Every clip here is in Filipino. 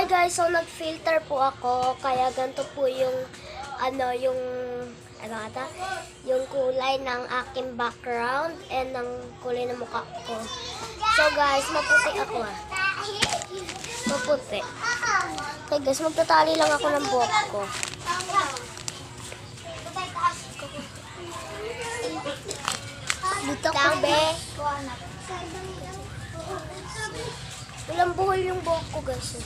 Hi guys, so nag-filter po ako kaya ganito po yung yung kulay ng aking background and ng kulay ng mukha ko. So guys, maputi ako Maputi. Okay guys, magtatali lang ako ng buhok ko. Dito ko be. Walang buhol yung buhok ko guys.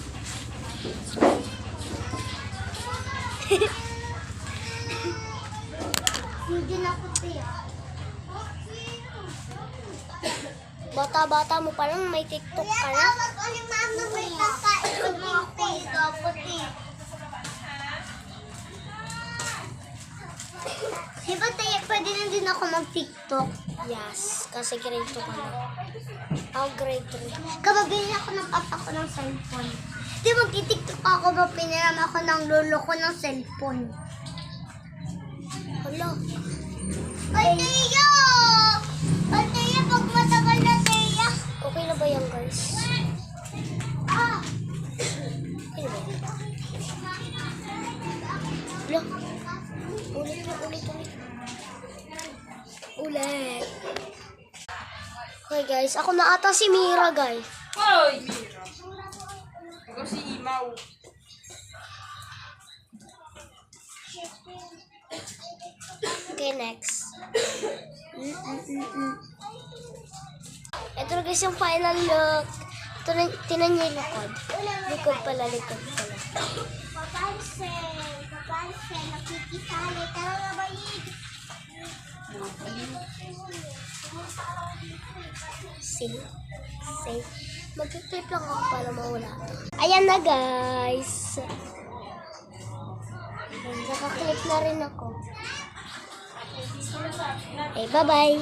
Hindi na puti. Bata-bata mo pa lang, may TikTok ka na. Diba tayo, pwede na din ako mag-TikTok? Yes, kasi grade 2 ka na. Ako grade 3. Kababili ako ng papa ko ng cellphone. Di mag-TikTok ako, mapinaram ako ng lolo ko ng cellphone. Hala. Ay, Teya! Ay, Teya, pag matagal na, Teya. Okay na ba yan, guys? Okay na ba yan? Hala. Ulit. Okay, guys. Ako na ata si Mira, guys. Hoy, Mira. Ikaw si Imaw. Okay, next. Ito guys yung final look. Ito na, tinan niyo yung likod. Likod pala. Papansin, nakikisali. Tara nga ba yun? See? Mag-tape lang ako para mawala. Ayan na guys. Nakaklip na rin ako. Okay, bye-bye.